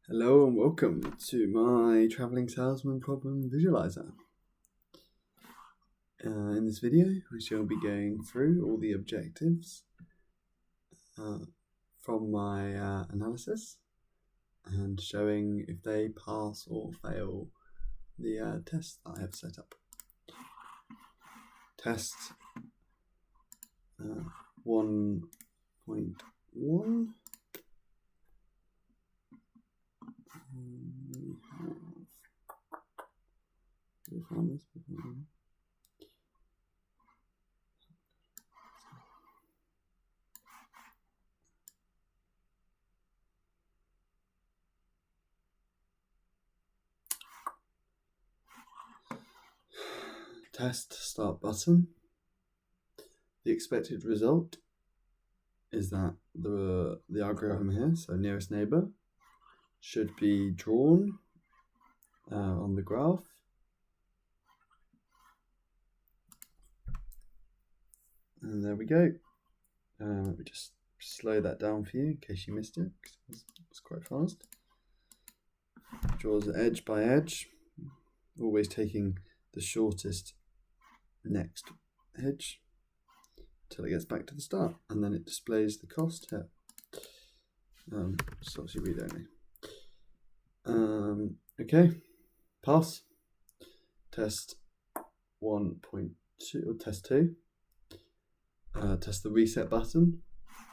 Hello and welcome to my traveling salesman problem visualizer. In this video, we shall be going through all the objectives from my analysis and showing if they pass or fail the test that I have set up. Test 1.1. Test start button. The expected result is that the algorithm here, so nearest neighbor, should be drawn on the graph. And there we go. Let me just slow that down for you in case you missed it, because it's quite fast. Draws edge by edge, always taking the shortest next edge until it gets back to the start, and then it displays the cost here. Just obviously read only. Okay, pass. Test 1.2 or test 2. Test the reset button.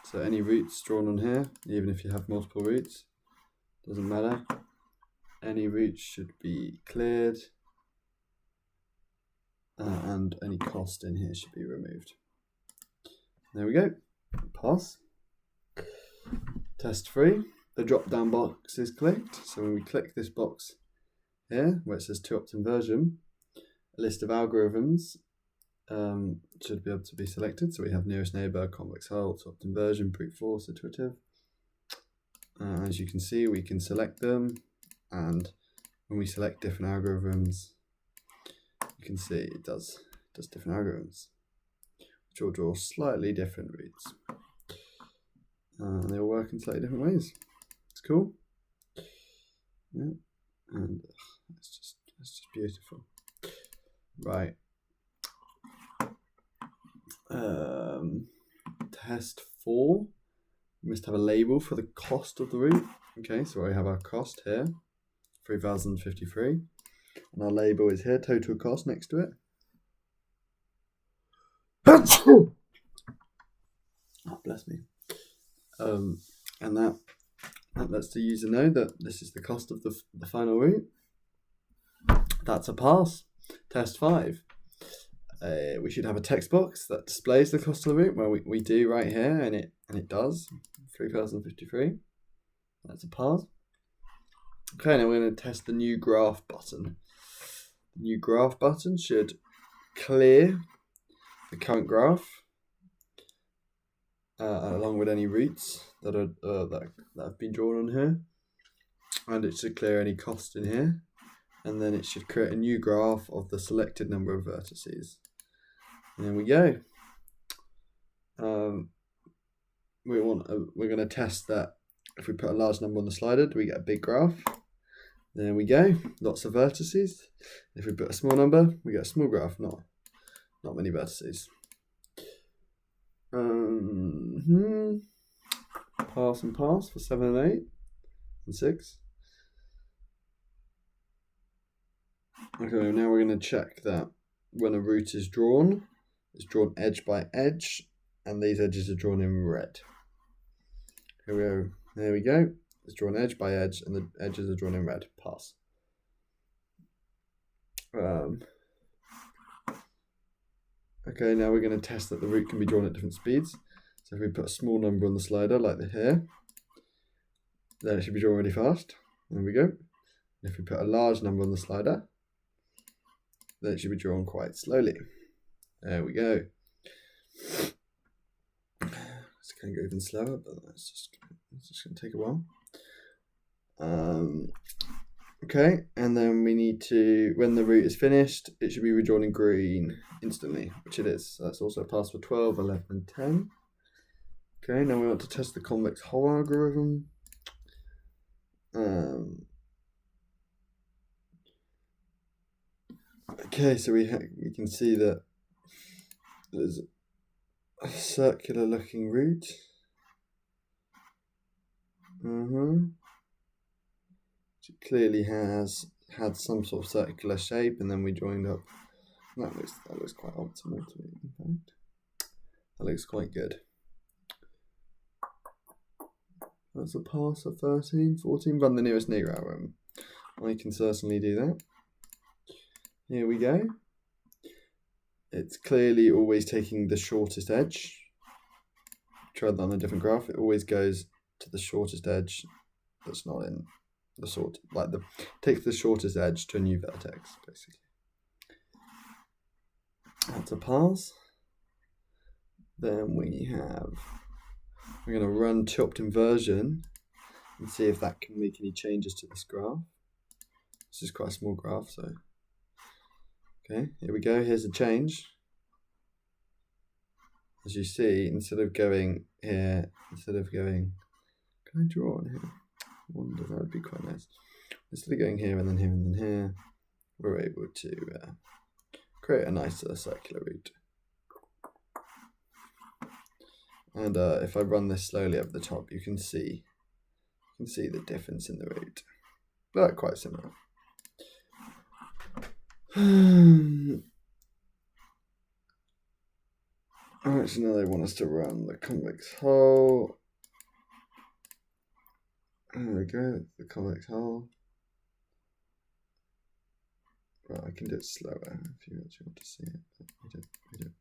So any routes drawn on here, even if you have multiple routes, doesn't matter. Any routes should be cleared, and any cost in here should be removed. There we go. Pass. Test 3. The drop down box is clicked. So when we click this box here where it says to opt inversion, a list of algorithms should be able to be selected. So we have nearest neighbor, convex hull, to opt inversion, brute force, iterative. As you can see, we can select them, and when we select different algorithms, you can see it does different algorithms, which will draw slightly different routes. And they all work in slightly different ways. It's cool. Yeah, and it's just beautiful. Right. Test 4. We must have a label for the cost of the route. Okay, so we have our cost here, 3,053, and our label is here, total cost next to it. Oh, bless me. And that lets the user know that this is the cost of the final route. That's a pass. Test 5. We should have a text box that displays the cost of the route. Well, we do right here, and it does, 3,053. That's a pass. Okay, now we're going to test the new graph button. The new graph button should clear the current graph along with any routes that have been drawn on here, and it should clear any cost in here, and then it should create a new graph of the selected number of vertices. And there we go. We're going to test that if we put a large number on the slider, do we get a big graph? There we go, lots of vertices. If we put a small number, we get a small graph, not many vertices. Pass and pass for 7 and 8 and 6. Okay, now we're going to check that when a route is drawn, it's drawn edge by edge, and these edges are drawn in red. Here we go. There we go. It's drawn edge by edge, and the edges are drawn in red. Pass. Okay, now we're going to test that the route can be drawn at different speeds. So if we put a small number on the slider, like here, then it should be drawn really fast. There we go. If we put a large number on the slider, then it should be drawn quite slowly. There we go. It's going to go even slower, but it's just going to take a while. Okay, and then we need to, when the route is finished, it should be redrawn in green instantly, which it is. So that's also a pass for 12, 11, and 10. Okay, now we want to test the convex hull algorithm. Okay, so we can see that there's a circular looking route. It clearly has had some sort of circular shape, and then we joined up. That looks quite optimal to me, in fact. That looks quite good. That's a pass of 13, 14. Run the nearest NEA algorithm. I can certainly do that. Here we go. It's clearly always taking the shortest edge. Try that on a different graph. It always goes to the shortest edge that's not in the sort, takes the shortest edge to a new vertex, basically. That's a pass. Then we're going to run chopped inversion and see if that can make any changes to this graph. This is quite a small graph, so okay, here we go. Here's a change. As you see, instead of going here, can I draw on here? I wonder, that would be quite nice. Instead of going here and then here and then here, we're able to create a nicer circular route. And if I run this slowly up the top, you can see the difference in the route. But quite similar. Actually, now they want us to run the convex hull. There we go, the convex hull. Right, I can do it slower if you actually want to see it. But we don't.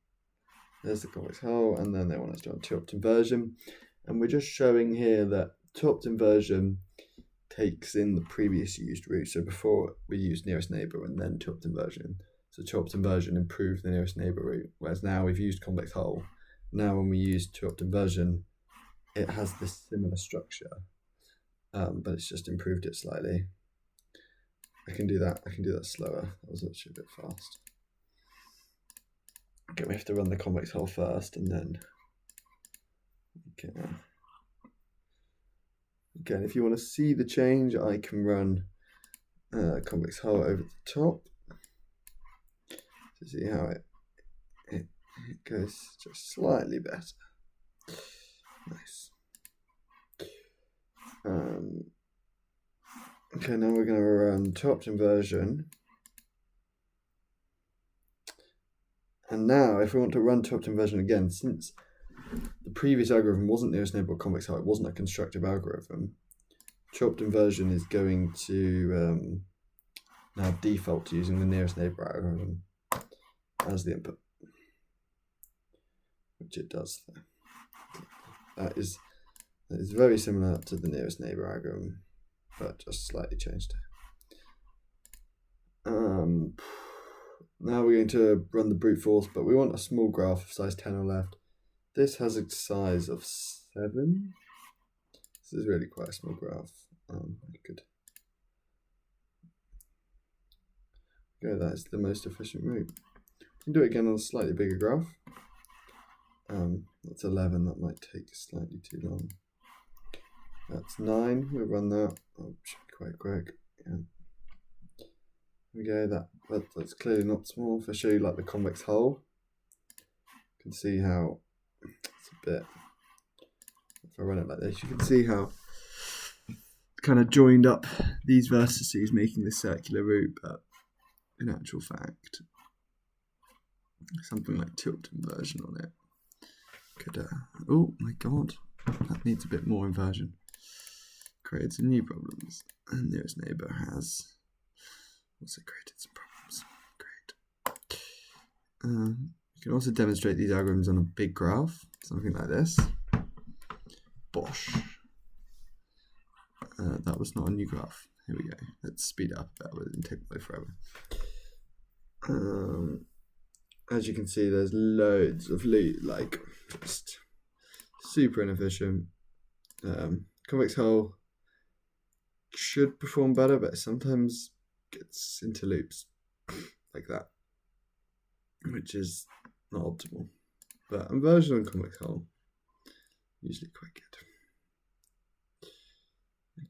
There's the convex hull, and then they want us to run two-opt inversion. And we're just showing here that two-opt inversion takes in the previous used route. So before we used nearest neighbor and then two-opt inversion. So two-opt inversion improved the nearest neighbor route, whereas now we've used convex hull. Now when we use two-opt inversion, it has this similar structure, but it's just improved it slightly. I can do that slower. That was actually a bit fast. Okay, we have to run the convex hull first, and then again, if you want to see the change, I can run convex hull over the top to see how it goes just slightly better. Nice. Okay, now we're going to run two-opt inversion. And now, if we want to run two-opt inversion again, since the previous algorithm wasn't nearest neighbor or convex hull, it wasn't a constructive algorithm, two-opt inversion is going to now default to using the nearest neighbor algorithm as the input, which it does there. That is very similar to the nearest neighbor algorithm, but just slightly changed. Now we're going to run the brute force, but we want a small graph of size 10 or left. This has a size of 7. This is really quite a small graph. That is the most efficient route. We can do it again on a slightly bigger graph. That's 11. That might take slightly too long. That's 9. We'll run that. Oh, should be quite quick. Yeah. There we go. That's clearly not small. If I show you like the convex hull, you can see how it's a bit. If I run it like this, you can see how kind of joined up these vertices, making this circular route. But in actual fact, something like two-opt inversion on it could. Oh my god, that needs a bit more inversion. Created some new problems, and nearest neighbor has also created some problems. Great. You can also demonstrate these algorithms on a big graph, something like this. Bosh. That was not a new graph. Here we go. Let's speed it up a bit. It didn't take away forever. As you can see, there's loads of loot, like just super inefficient. Convex hull should perform better, but sometimes gets into loops like that, which is not optimal. But inversion and convex hull usually quite good.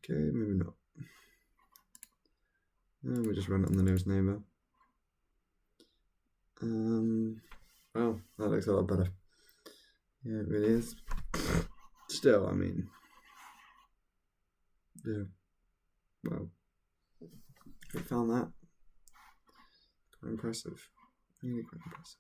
Okay, maybe not. And we'll just run it on the nearest neighbour. Well, that looks a lot better. Yeah, it really is. Still, I mean, yeah. Well, I found that quite impressive. Really quite impressive.